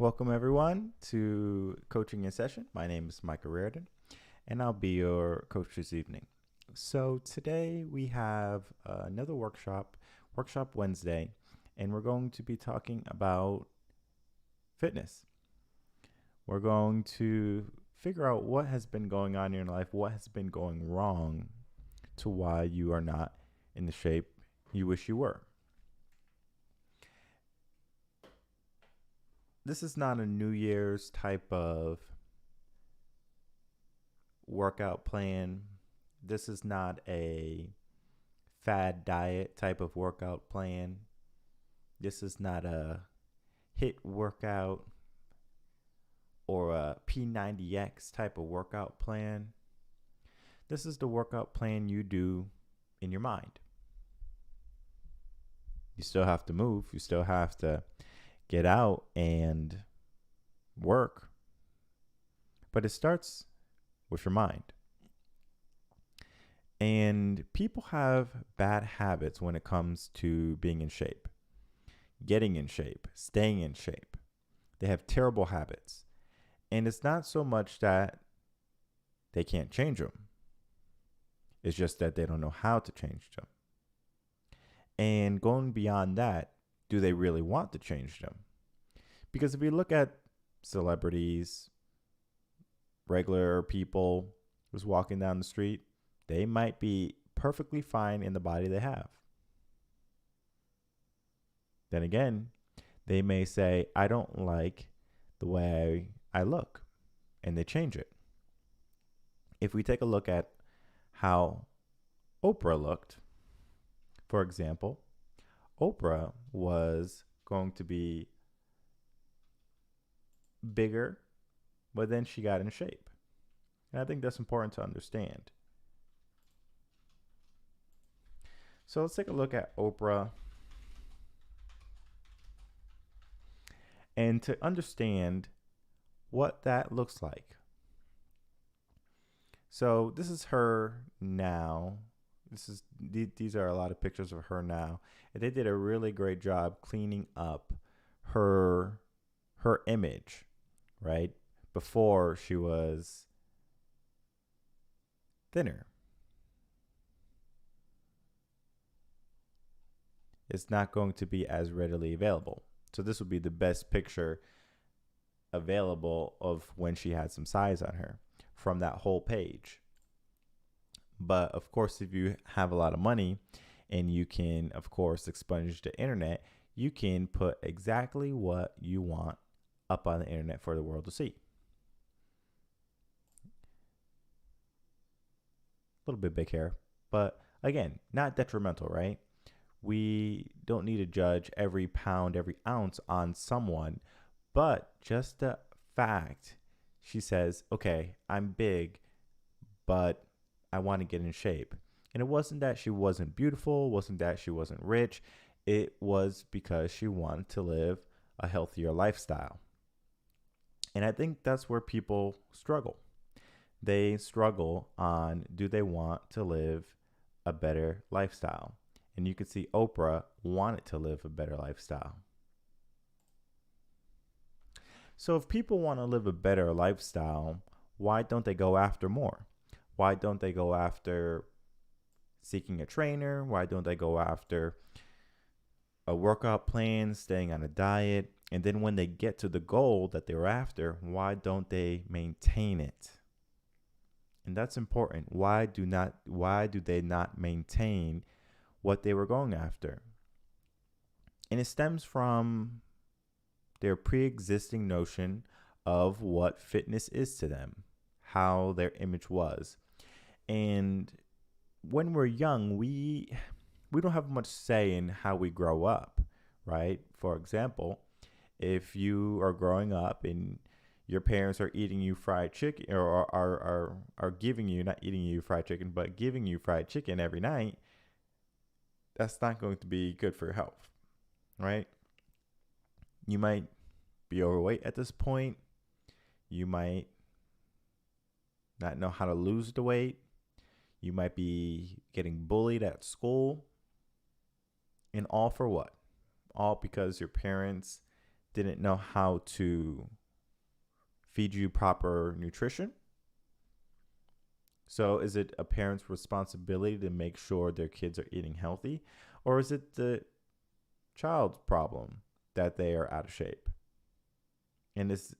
Welcome, everyone, to Coaching in Session. My name is Michael Reardon, and I'll be your coach this evening. So, today we have another Workshop Wednesday, and we're going to be talking about fitness. We're going to figure out what has been going on in your life, what has been going wrong to why you are not in the shape you wish you were. This is not a New Year's type of workout plan. This is not a fad diet type of workout plan. This is not a HIIT workout or a P90X type of workout plan. This is the workout plan you do in your mind. You still have to move. You still have to get out and work. But it starts with your mind. And people have bad habits when it comes to being in shape, getting in shape, staying in shape. They have terrible habits. And it's not so much that they can't change them. It's just that they don't know how to change them. And going beyond that, do they really want to change them? Because if you look at celebrities, regular people who's walking down the street, they might be perfectly fine in the body they have. Then again, they may say, I don't like the way I look, and they change it. If we take a look at how Oprah looked, for example, Oprah was going to be bigger, but then she got in shape. And I think that's important to understand. So let's take a look at Oprah. And to understand what that looks like. So this is her now. These are a lot of pictures of her now. And they did a really great job cleaning up her image, right? Before she was thinner. It's not going to be as readily available. So this would be the best picture available of when she had some size on her from that whole page. But of course, if you have a lot of money and you can, of course, expunge the internet, you can put exactly what you want up on the internet for the world to see. A little bit big hair, but again, not detrimental, right? We don't need to judge every pound, every ounce on someone, but just the fact she says, okay, I'm big, but I want to get in shape. And it wasn't that she wasn't beautiful, wasn't that she wasn't rich. It was because she wanted to live a healthier lifestyle. And I think that's where people struggle. They struggle on, do they want to live a better lifestyle? And you can see Oprah wanted to live a better lifestyle. So if people want to live a better lifestyle, why don't they go after more? Why don't they go after seeking a trainer? Why don't they go after a workout plan, staying on a diet? And then when they get to the goal that they're after, why don't they maintain it? And that's important. Why do they not maintain what they were going after? And it stems from their pre-existing notion of what fitness is to them, how their image was. And when we're young, we don't have much say in how we grow up, right? For example, if you are growing up and your parents are eating you fried chicken, or are giving you, not eating you fried chicken, but giving you fried chicken every night, that's not going to be good for your health, right? You might be overweight at this point. You might not know how to lose the weight. You might be getting bullied at school. And all for what? All because your parents didn't know how to feed you proper nutrition? So is it a parent's responsibility to make sure their kids are eating healthy? Or is it the child's problem that they are out of shape? And is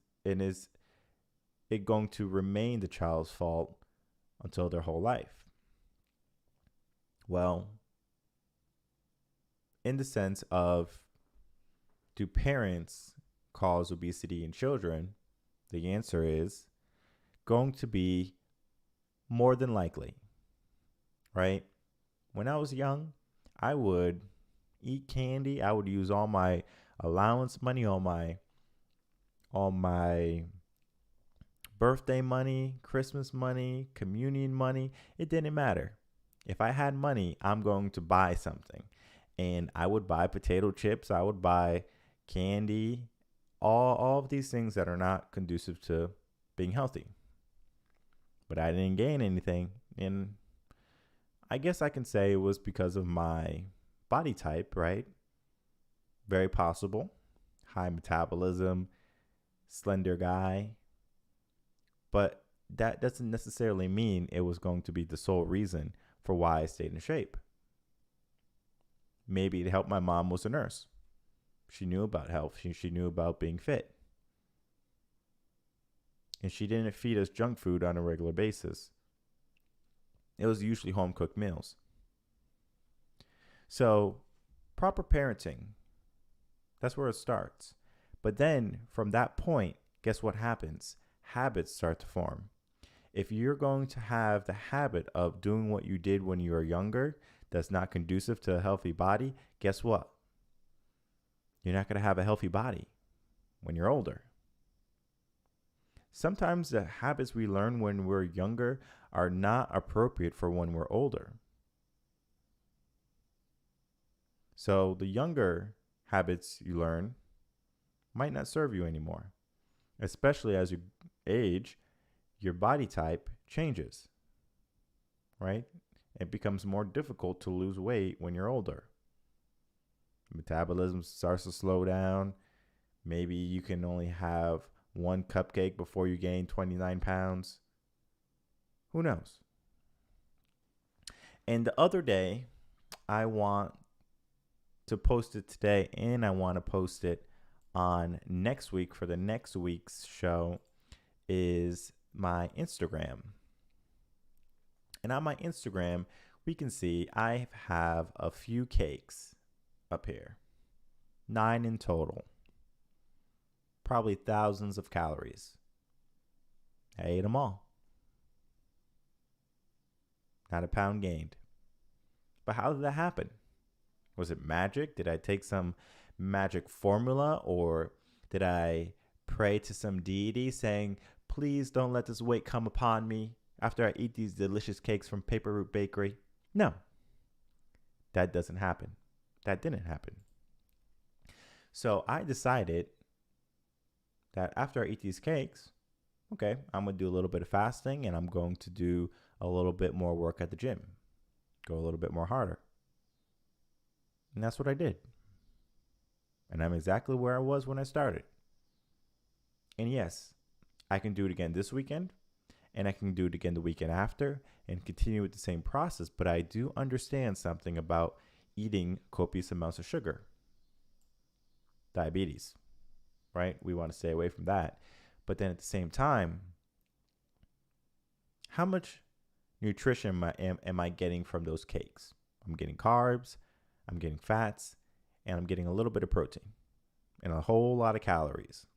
it going to remain the child's fault until their whole life? Well, in the sense of, do parents cause obesity in children? The answer is going to be more than likely, right? When I was young, I would eat candy. I would use all my allowance money, all my birthday money, Christmas money, communion money. It didn't matter. If I had money, I'm going to buy something. And I would buy potato chips. I would buy candy, all of these things that are not conducive to being healthy. But I didn't gain anything. And I guess I can say it was because of my body type, right? Very possible. High metabolism, slender guy. But that doesn't necessarily mean it was going to be the sole reason for why I stayed in shape. Maybe it helped my mom was a nurse. She knew about health. She knew about being fit. And she didn't feed us junk food on a regular basis. It was usually home cooked meals. So, proper parenting, that's where it starts. But then from that point, guess what happens? Habits start to form. If you're going to have the habit of doing what you did when you were younger, that's not conducive to a healthy body, guess what? You're not going to have a healthy body when you're older. Sometimes the habits we learn when we're younger are not appropriate for when we're older. So the younger habits you learn might not serve you anymore. Especially as you age, your body type changes, right? It becomes more difficult to lose weight when you're older. Metabolism starts to slow down. Maybe you can only have one cupcake before you gain 29 pounds. Who knows? And the other day, I want to post it today, and I want to post it on next week for the next week's show, is my Instagram. And on my Instagram, we can see I have a few cakes up here. 9 in total. Probably thousands of calories. I ate them all. Not a pound gained. But how did that happen? Was it magic? Did I take some magic formula, or did I pray to some deity saying, please don't let this weight come upon me after I eat these delicious cakes from Paper Route Bakery? No. That doesn't happen. That didn't happen. So I decided that after I eat these cakes, okay, I'm going to do a little bit of fasting, and I'm going to do a little bit more work at the gym. Go a little bit more harder. And that's what I did. And I'm exactly where I was when I started. And yes, I can do it again this weekend, and I can do it again the weekend after, and continue with the same process. But I do understand something about eating copious amounts of sugar. Diabetes, right? We want to stay away from that. But then at the same time, how much nutrition am I getting from those cakes? I'm getting carbs, I'm getting fats, and I'm getting a little bit of protein and a whole lot of calories.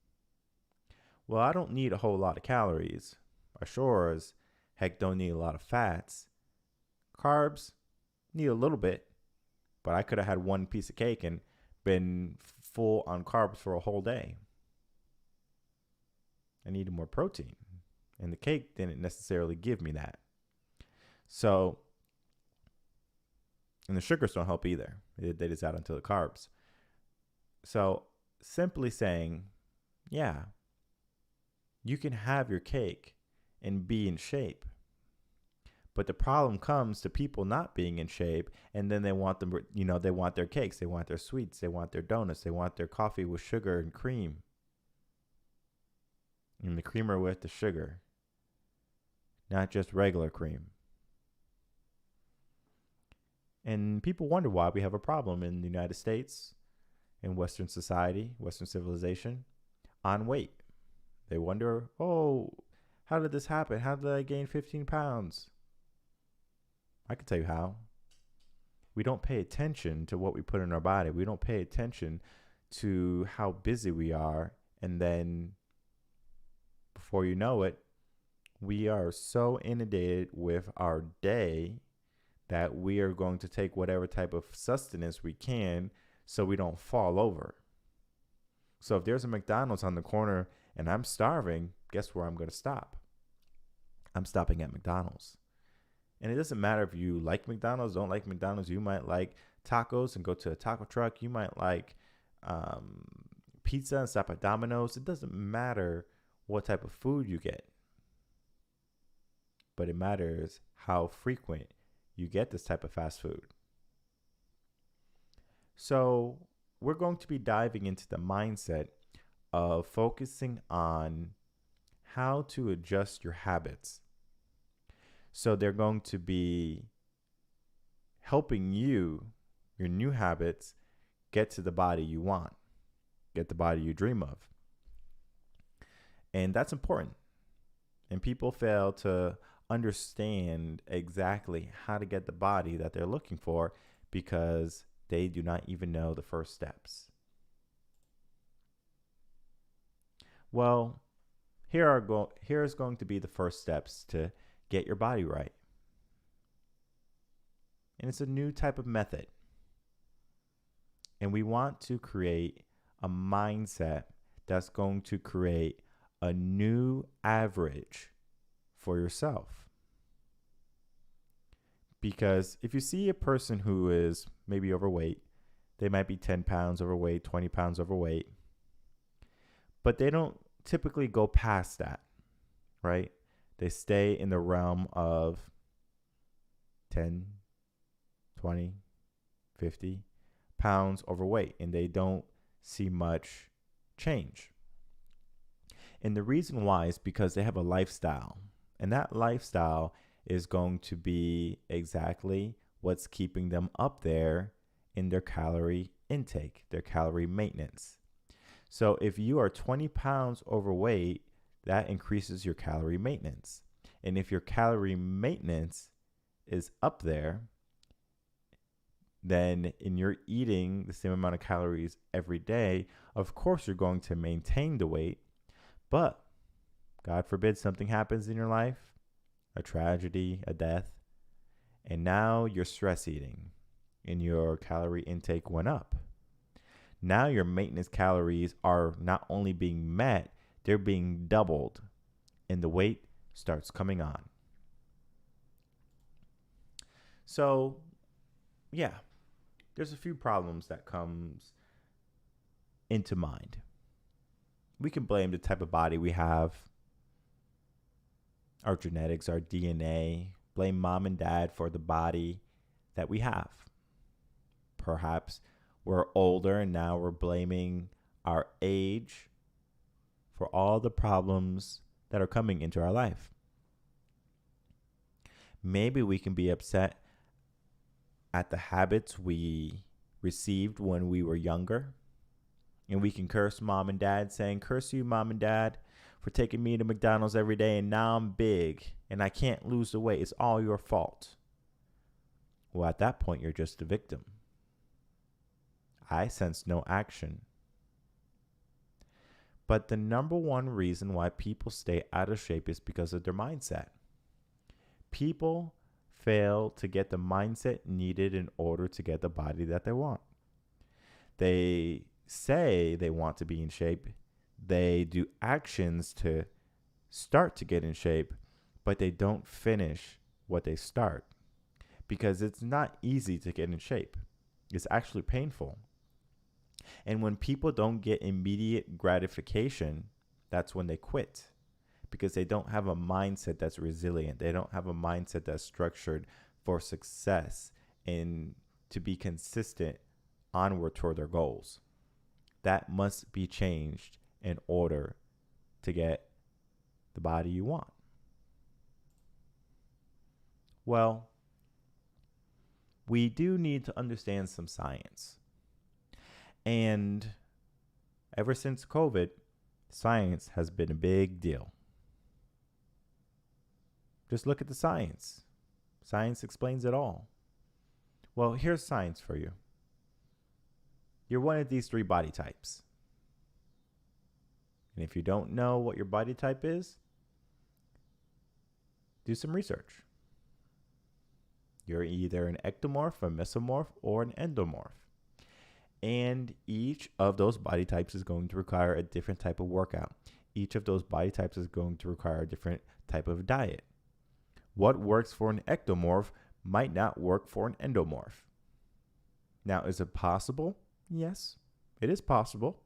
Well, I don't need a whole lot of calories. I sure as heck don't need a lot of fats. Carbs, need a little bit, but I could have had one piece of cake and been full on carbs for a whole day. I needed more protein, and the cake didn't necessarily give me that. So, and the sugars don't help either. They just add onto the carbs. So, simply saying, yeah, you can have your cake and be in shape, But the problem comes to people not being in shape, and then they want them, they want their cakes, they want their sweets, they want their donuts, they want their coffee with sugar and cream. And the creamer with the sugar, not just regular cream. And people wonder why we have a problem in the United States, in Western society, Western civilization, on weight. They wonder, oh, how did this happen? How did I gain 15 pounds? I can tell you how. We don't pay attention to what we put in our body. We don't pay attention to how busy we are. And then before you know it, we are so inundated with our day that we are going to take whatever type of sustenance we can so we don't fall over. So if there's a McDonald's on the corner and I'm starving, guess where I'm going to stop? I'm stopping at McDonald's. And it doesn't matter if you like McDonald's, don't like McDonald's. You might like tacos and go to a taco truck. You might like pizza and stop at Domino's. It doesn't matter what type of food you get. But it matters how frequent you get this type of fast food. So we're going to be diving into the mindset of focusing on how to adjust your habits. So they're going to be helping you, your new habits, get to the body you want, get the body you dream of. And that's important. And people fail to understand exactly how to get the body that they're looking for because they do not even know the first steps. Well, here's going to be the first steps to get your body right. And it's a new type of method. And we want to create a mindset that's going to create a new average for yourself. Because if you see a person who is maybe overweight, they might be 10 pounds overweight, 20 pounds overweight, but they don't typically go past that, right? They stay in the realm of 10, 20, 50 pounds overweight, and they don't see much change. And the reason why is because they have a lifestyle, and that lifestyle is going to be exactly what's keeping them up there in their calorie intake, their calorie maintenance. So if you are 20 pounds overweight, that increases your calorie maintenance. And if your calorie maintenance is up there, then and you're eating the same amount of calories every day, of course you're going to maintain the weight. But God forbid something happens in your life, a tragedy, a death, and now you're stress eating and your calorie intake went up. Now your maintenance calories are not only being met, they're being doubled, and the weight starts coming on. So, yeah, there's a few problems that comes into mind. We can blame the type of body we have, our genetics, our DNA, blame mom and dad for the body that we have. Perhaps we're older and now we're blaming our age for all the problems that are coming into our life. Maybe we can be upset at the habits we received when we were younger. And we can curse mom and dad, saying, curse you, mom and dad, for taking me to McDonald's every day. And now I'm big and I can't lose the weight. It's all your fault. Well, at that point, you're just a victim. I sense no action. But the number one reason why people stay out of shape is because of their mindset. People fail to get the mindset needed in order to get the body that they want. They say they want to be in shape. They do actions to start to get in shape, but they don't finish what they start because it's not easy to get in shape. It's actually painful. And when people don't get immediate gratification, that's when they quit because they don't have a mindset that's resilient. They don't have a mindset that's structured for success and to be consistent onward toward their goals. That must be changed in order to get the body you want. Well, we do need to understand some science. And ever since COVID, science has been a big deal. Just look at the science. Science explains it all. Well, here's science for you. You're one of these 3 body types. And if you don't know what your body type is, do some research. You're either an ectomorph, a mesomorph, or an endomorph. And each of those body types is going to require a different type of workout. Each of those body types is going to require a different type of diet. What works for an ectomorph might not work for an endomorph. Now, is it possible? Yes, it is possible.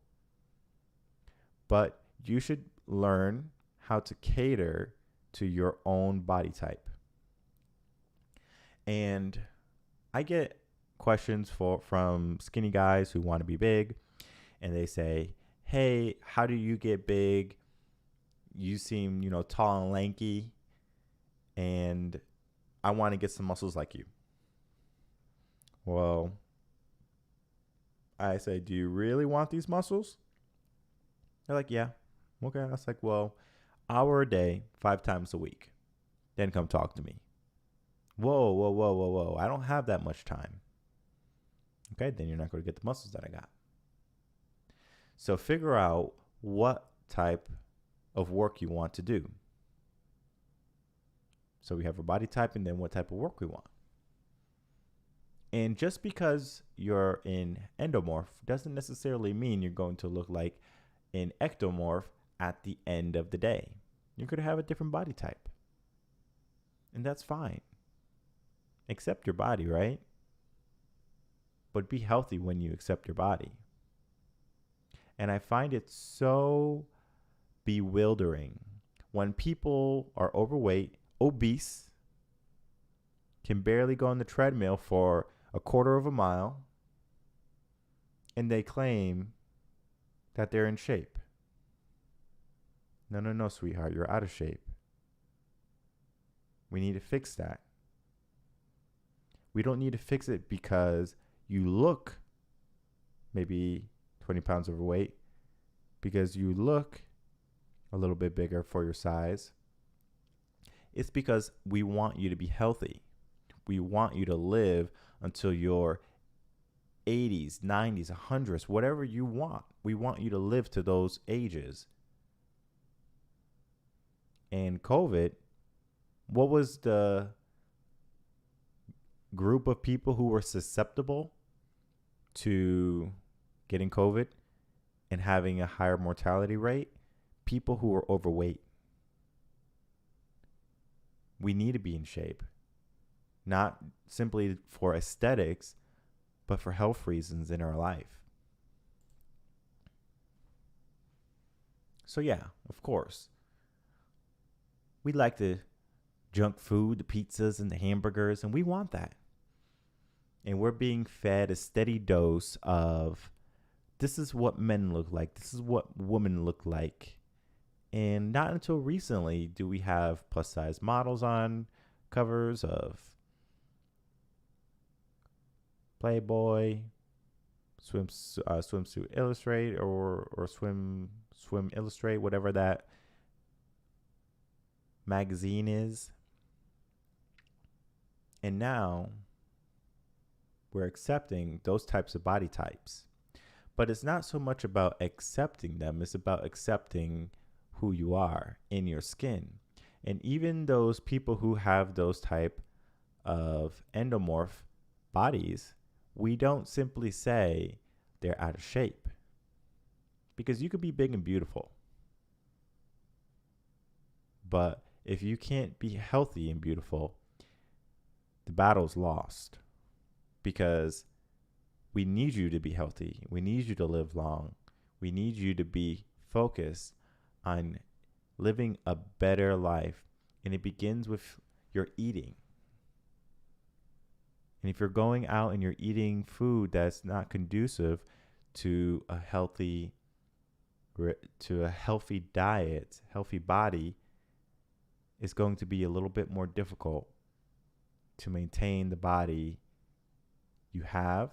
But you should learn how to cater to your own body type. And I get questions from skinny guys who want to be big, and they say, hey, how do you get big? You seem, tall and lanky, and I want to get some muscles like you. Well, I say, do you really want these muscles? They're like, yeah. Okay. I was like, well, hour a day, 5 times a week. Then come talk to me. Whoa. I don't have that much time. Okay, then you're not going to get the muscles that I got. So figure out what type of work you want to do. So we have a body type and then what type of work we want. And just because you're an endomorph doesn't necessarily mean you're going to look like an ectomorph at the end of the day. You're going to have a different body type. And that's fine. Accept your body, right? But be healthy when you accept your body. And I find it so bewildering when people are overweight, obese, can barely go on the treadmill for a quarter of a mile, and they claim that they're in shape. No, sweetheart, you're out of shape. We need to fix that. We don't need to fix it because you look maybe 20 pounds overweight, because you look a little bit bigger for your size. It's because we want you to be healthy. We want you to live until your 80s, 90s, 100s, whatever you want. We want you to live to those ages. And COVID, what was the group of people who were susceptible to getting COVID and having a higher mortality rate? People who were overweight. We need to be in shape, not simply for aesthetics, but for health reasons in our life. So yeah, of course, we like the junk food, the pizzas and the hamburgers, and we want that. And we're being fed a steady dose of, this is what men look like, this is what women look like. And not until recently do we have plus size models on covers of Playboy, Swimsuit Illustrate, or Swim Illustrate, whatever that magazine is. And now we're accepting those types of body types. But it's not so much about accepting them, it's about accepting who you are in your skin. And even those people who have those type of endomorph bodies, we don't simply say they're out of shape, because you could be big and beautiful. But if you can't be healthy and beautiful, the battle's lost, because we need you to be healthy. We need you to live long. We need you to be focused on living a better life. And it begins with your eating. And if you're going out and you're eating food that's not conducive to a healthy diet, healthy body, it's going to be a little bit more difficult to maintain the body you have.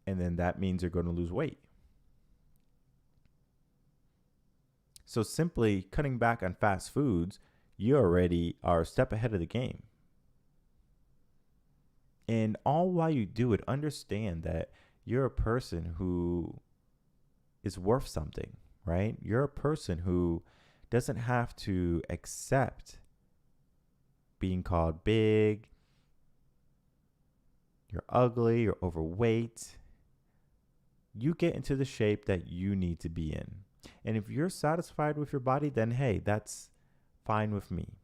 And then that means you're going to lose weight. So simply cutting back on fast foods, you already are a step ahead of the game. And all while you do it, understand that you're a person who is worth something, right? You're a person who doesn't have to accept being called big, you're ugly, you're overweight. You get into the shape that you need to be in. And if you're satisfied with your body, then hey, that's fine with me.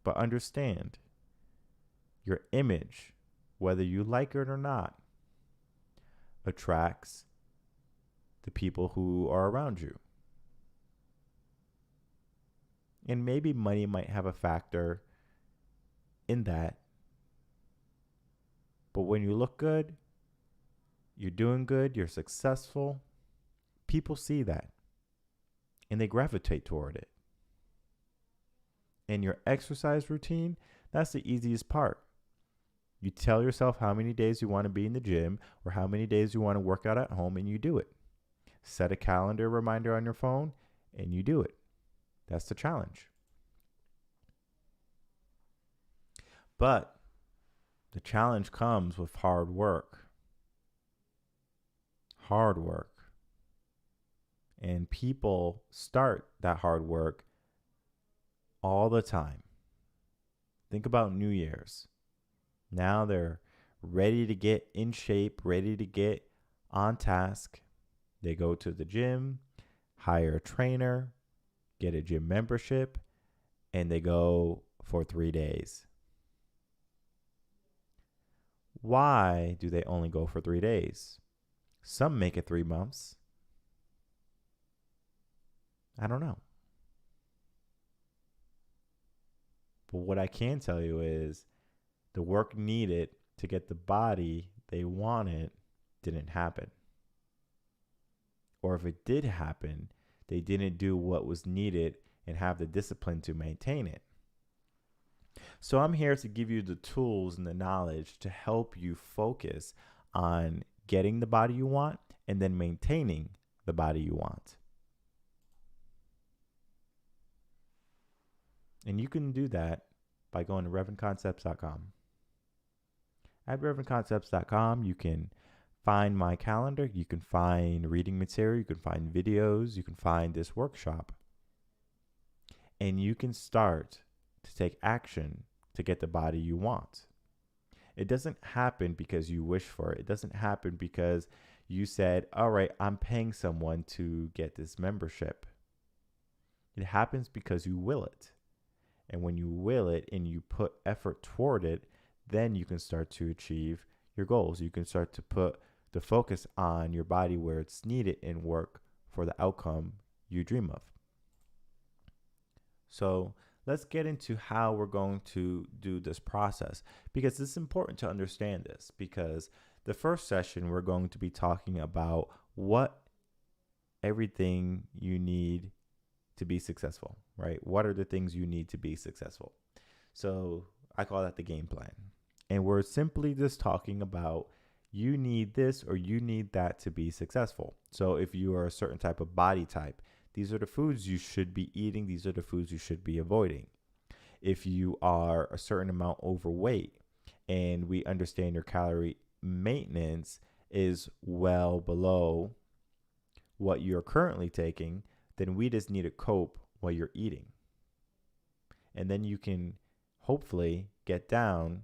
But understand, your image, whether you like it or not, attracts the people who are around you. And maybe money might have a factor in that. But when you look good, you're doing good, you're successful, people see that and they gravitate toward it. And your exercise routine, that's the easiest part. You tell yourself how many days you want to be in the gym or how many days you want to work out at home, and you do it. Set a calendar reminder on your phone and you do it. That's the challenge. But the challenge comes with hard work. Hard work. And people start that hard work all the time. Think about New Year's. Now they're ready to get in shape, ready to get on task. They go to the gym, hire a trainer, get a gym membership, and they go for 3 days. Why do they only go for 3 days? Some make it 3 months. I don't know. But what I can tell you is the work needed to get the body they wanted didn't happen. Or if it did happen, they didn't do what was needed and have the discipline to maintain it. So I'm here to give you the tools and the knowledge to help you focus on getting the body you want and then maintaining the body you want. And you can do that by going to revenconcepts.com. At revenconcepts.com, you can find my calendar. You can find reading material. You can find videos. You can find this workshop. And you can start to take action to get the body you want. It doesn't happen because you wish for it. It doesn't happen because you said, all right, I'm paying someone to get this membership. It happens because you will it. And when you will it and you put effort toward it, then you can start to achieve your goals. You can start to put the focus on your body where it's needed and work for the outcome you dream of. So let's get into how we're going to do this process, because it's important to understand this, because the first session we're going to be talking about what everything you need to be successful, right? What are the things you need to be successful? So I call that the game plan. And we're simply just talking about you need this or you need that to be successful. So if you are a certain type of body type, these are the foods you should be eating. These are the foods you should be avoiding. If you are a certain amount overweight and we understand your calorie maintenance is well below what you're currently taking, then we just need to cope while you're eating. And then you can hopefully get down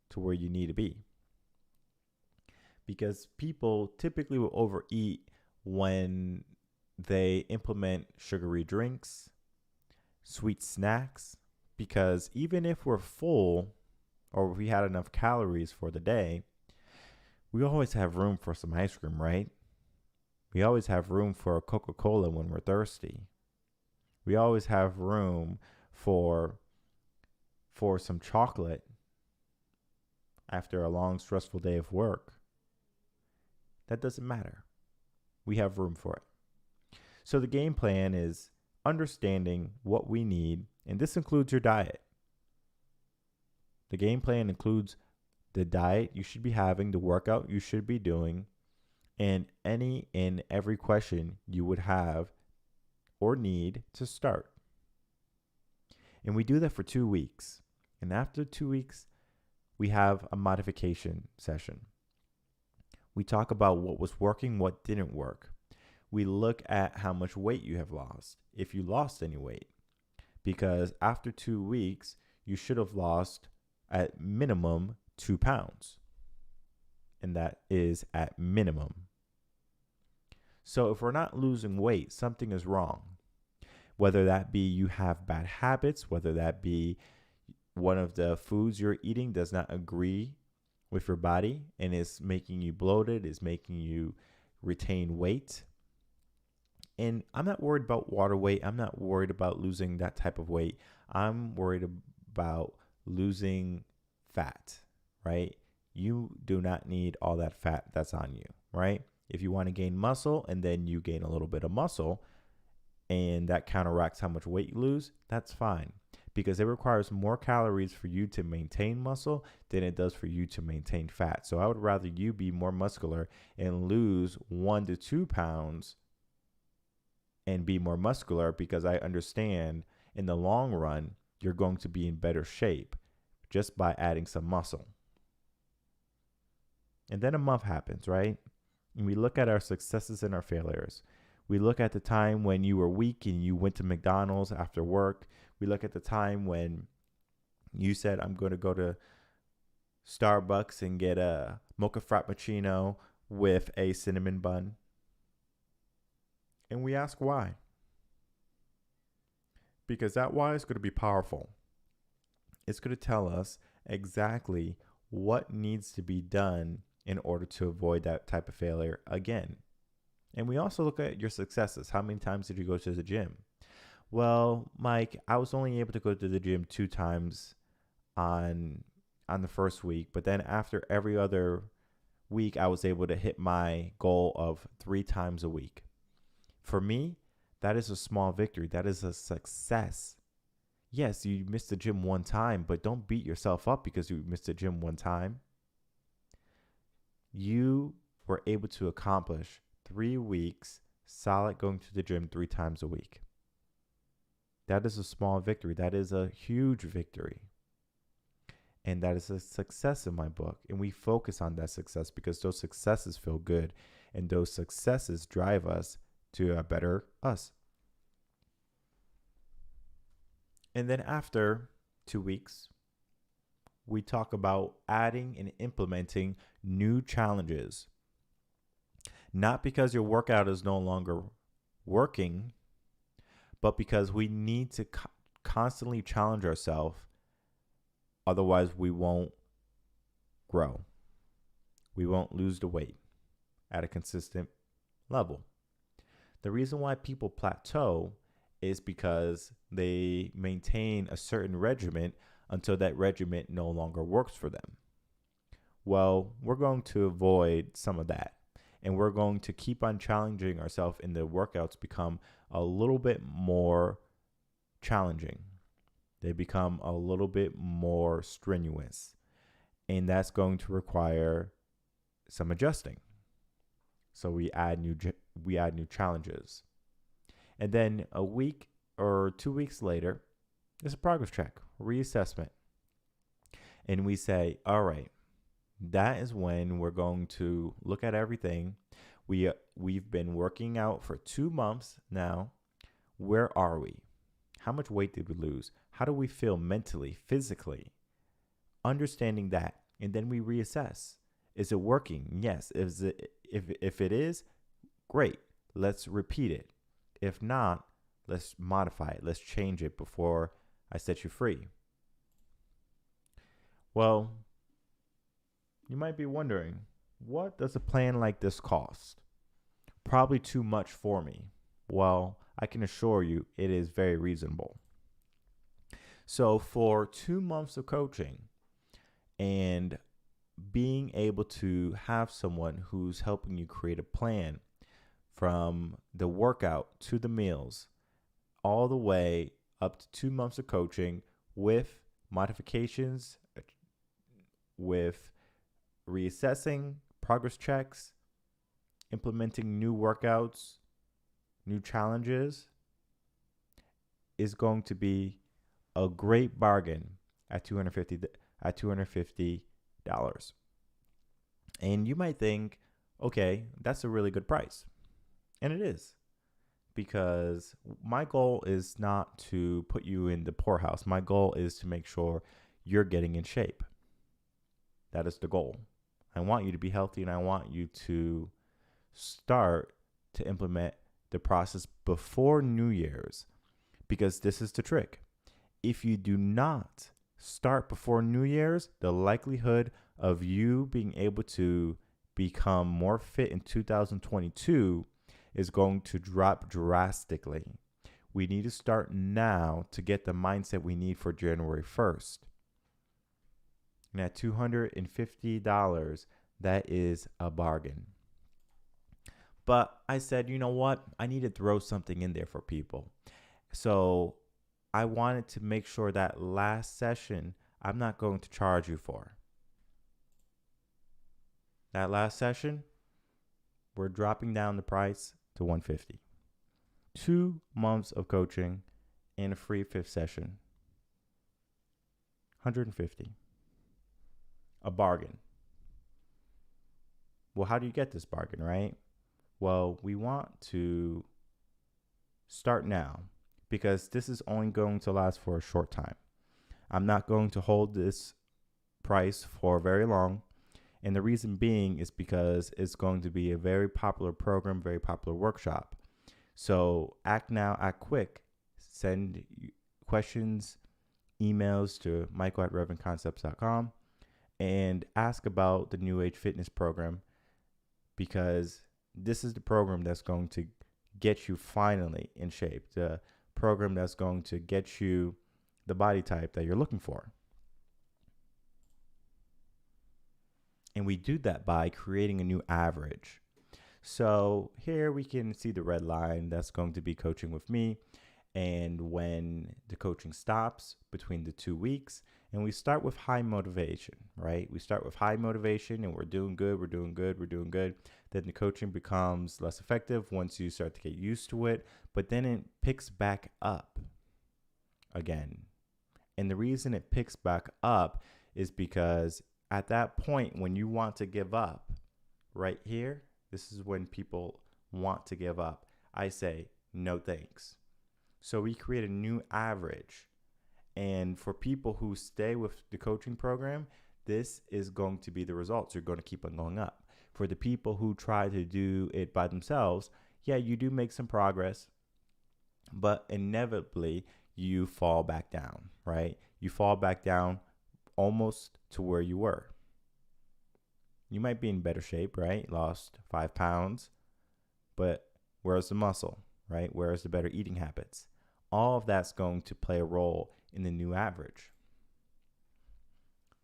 to where you need to be. Because people typically will overeat when they implement sugary drinks, sweet snacks, because even if we're full or if we had enough calories for the day, we always have room for some ice cream, right? We always have room for a Coca-Cola when we're thirsty. We always have room for some chocolate after a long, stressful day of work. That doesn't matter. We have room for it. So the game plan is understanding what we need, and this includes your diet. The game plan includes the diet you should be having, the workout you should be doing, and any and every question you would have or need to start. And we do that for 2 weeks. And after 2 weeks, we have a modification session. We talk about what was working, what didn't work. We look at how much weight you have lost, if you lost any weight. Because after 2 weeks, you should have lost at minimum 2 pounds. And that is at minimum. So if we're not losing weight, something is wrong. Whether that be you have bad habits, whether that be one of the foods you're eating does not agree with your body and is making you bloated, is making you retain weight. And I'm not worried about water weight. I'm not worried about losing that type of weight. I'm worried about losing fat, right? You do not need all that fat that's on you, right? If you want to gain muscle and then you gain a little bit of muscle and that counteracts how much weight you lose, that's fine, because it requires more calories for you to maintain muscle than it does for you to maintain fat. So I would rather you be more muscular and lose 1 to 2 pounds and be more muscular, because I understand in the long run, you're going to be in better shape just by adding some muscle. And then a month happens, right? And we look at our successes and our failures. We look at the time when you were weak and you went to McDonald's after work. We look at the time when you said, I'm going to go to Starbucks and get a mocha frappuccino with a cinnamon bun. And we ask why. Because that why is going to be powerful. It's going to tell us exactly what needs to be done in order to avoid that type of failure again. And we also look at your successes. How many times did you go to the gym? Well, Mike, I was only able to go to the gym 2 times on the first week. But then after every other week, I was able to hit my goal of 3 times a week. For me, that is a small victory. That is a success. Yes, you missed the gym 1 time, but don't beat yourself up because you missed the gym 1 time. You were able to accomplish 3 weeks solid going to the gym 3 times a week. That is a small victory. That is a huge victory. And that is a success in my book. And we focus on that success because those successes feel good. And those successes drive us to a better us. And then after 2 weeks, we talk about adding and implementing new challenges. Not because your workout is no longer working, but because we need to constantly challenge ourselves. Otherwise, we won't grow. We won't lose the weight at a consistent level. The reason why people plateau is because they maintain a certain regimen until that regimen no longer works for them. Well, we're going to avoid some of that. And we're going to keep on challenging ourselves, and the workouts become a little bit more challenging. They become a little bit more strenuous. And that's going to require some adjusting. So we add new challenges. And then a week or 2 weeks later, there's a progress check, reassessment. And we say, all right, that is when we're going to look at everything. We've been working out for 2 months now. Where are we? How much weight did we lose? How do we feel mentally, physically? Understanding that. And then we reassess. Is it working? Yes. If it is, great. Let's repeat it. If not, let's modify it. Let's change it before I set you free. Well, you might be wondering, what does a plan like this cost? probably too much for me. Well, I can assure you it is very reasonable. So for 2 months of coaching and being able to have someone who's helping you create a plan from the workout to the meals, all the way up to 2 months of coaching with modifications, with reassessing, progress checks, implementing new workouts, new challenges, is going to be a great bargain at $250. And you might think, okay, that's a really good price. And it is. Because my goal is not to put you in the poorhouse. My goal is to make sure you're getting in shape. That is the goal. I want you to be healthy, and I want you to start to implement the process before New Year's, because this is the trick. If you do not start before New Year's, the likelihood of you being able to become more fit in 2022 is going to drop drastically. We need to start now to get the mindset we need for January 1st. And at $250, that is a bargain. But I said, you know what? I need to throw something in there for people. So I wanted to make sure that last session, I'm not going to charge you for. That last session, we're dropping down the price to $150. 2 months of coaching and a free 5th session. $150. A bargain. Well, how do you get this bargain, right? Well, we want to start now, because this is only going to last for a short time. I'm not going to hold this price for very long. And the reason being is because it's going to be a very popular program, very popular workshop. So act now, act quick. Send questions, emails to michael@revenconcepts.com and ask about the New Age Fitness program, because this is the program that's going to get you finally in shape, the program that's going to get you the body type that you're looking for. And we do that by creating a new average. So here we can see the red line. That's going to be coaching with me. And when the coaching stops between the 2 weeks, and we start with high motivation, right? We start with high motivation and we're doing good. Then the coaching becomes less effective once you start to get used to it. But then it picks back up again. And the reason it picks back up is because at that point, when you want to give up, right here, this is when people want to give up. I say, no thanks. So we create a new average. And for people who stay with the coaching program, this is going to be the results. You're going to keep on going up. For the people who try to do it by themselves, yeah, you do make some progress, but inevitably you fall back down, right? You fall back down almost to where you were. You might be in better shape, right? Lost 5 pounds, but where's the muscle, right? Where's the better eating habits? All of that's going to play a role in the new average.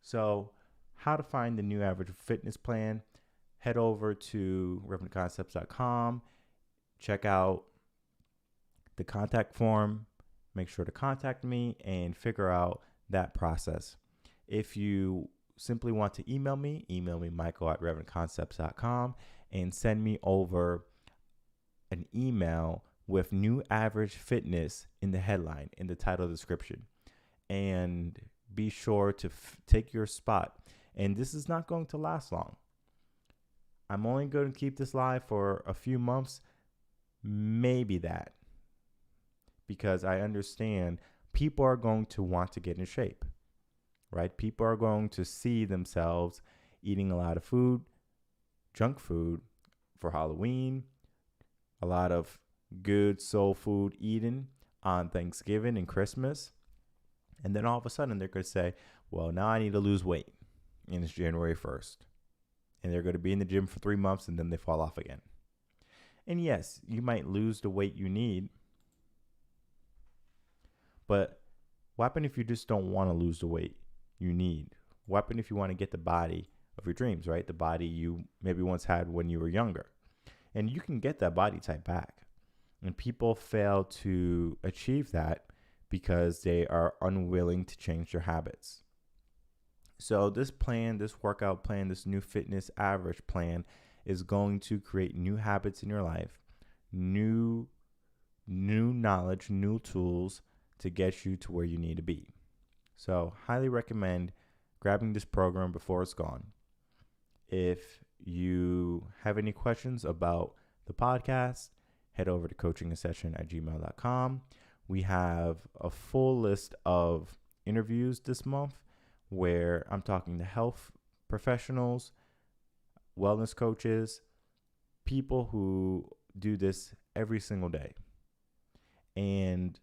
So how to find the new average fitness plan? Head over to revenconcepts.com, check out the contact form, make sure to contact me and figure out that process. If you simply want to email me michael@revenconcepts.com and send me over an email with New Average Fitness in the headline, in the title description. And be sure to take your spot. And this is not going to last long. I'm only going to keep this live for a few months, maybe that, because I understand people are going to want to get in shape, right? People are going to see themselves eating a lot of food, junk food for Halloween, a lot of good soul food eaten on Thanksgiving and Christmas. And then all of a sudden they're going to say, well, now I need to lose weight. And it's January 1st. And they're going to be in the gym for 3 months and then they fall off again. And yes, you might lose the weight you need, but what happens if you just don't want to lose the weight you need? What happens if you want to get the body of your dreams, right? The body you maybe once had when you were younger. And you can get that body type back. And people fail to achieve that because they are unwilling to change their habits. So this plan, this workout plan, this new fitness average plan is going to create new habits in your life, new knowledge, new tools to get you to where you need to be. So highly recommend grabbing this program before it's gone. If you have any questions about the podcast, head over to coachinginsession@gmail.com. We have a full list of interviews this month where I'm talking to health professionals, wellness coaches, people who do this every single day. And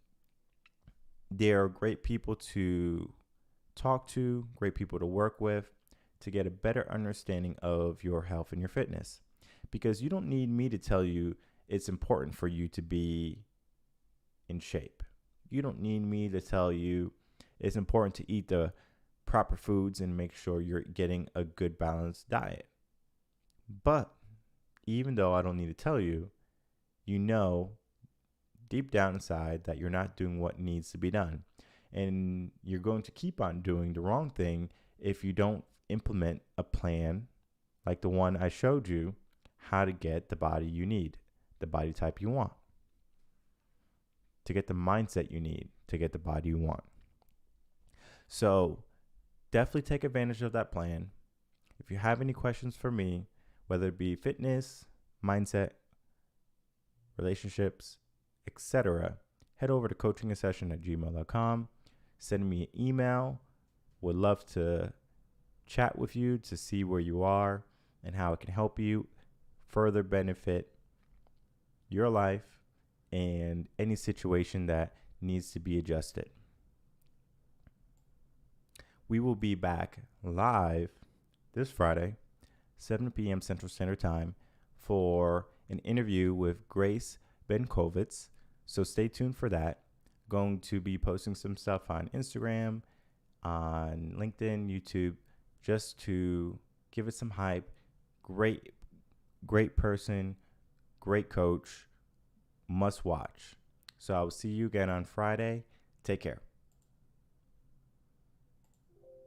they are great people to talk to, great people to work with, to get a better understanding of your health and your fitness. Because you don't need me to tell you it's important for you to be in shape. You don't need me to tell you it's important to eat the proper foods and make sure you're getting a good balanced diet. But even though I don't need to tell you, you know deep down inside that you're not doing what needs to be done. And you're going to keep on doing the wrong thing if you don't implement a plan like the one I showed you, how to get the body you need, the body type you want, to get the mindset you need, to get the body you want. So definitely take advantage of that plan. If you have any questions for me, whether it be fitness, mindset, relationships, etc., head over to coachinginsession@gmail.com. Send me an email. Would love to chat with you to see where you are and how it can help you further benefit your life and any situation that needs to be adjusted. We will be back live this Friday, 7 p.m. Central Standard Time, for an interview with Grace Benkovitz. So stay tuned for that. Going to be posting some stuff on Instagram, on LinkedIn, YouTube, just to give it some hype. Great person, great coach, must watch. So I will see you again on Friday. Take care.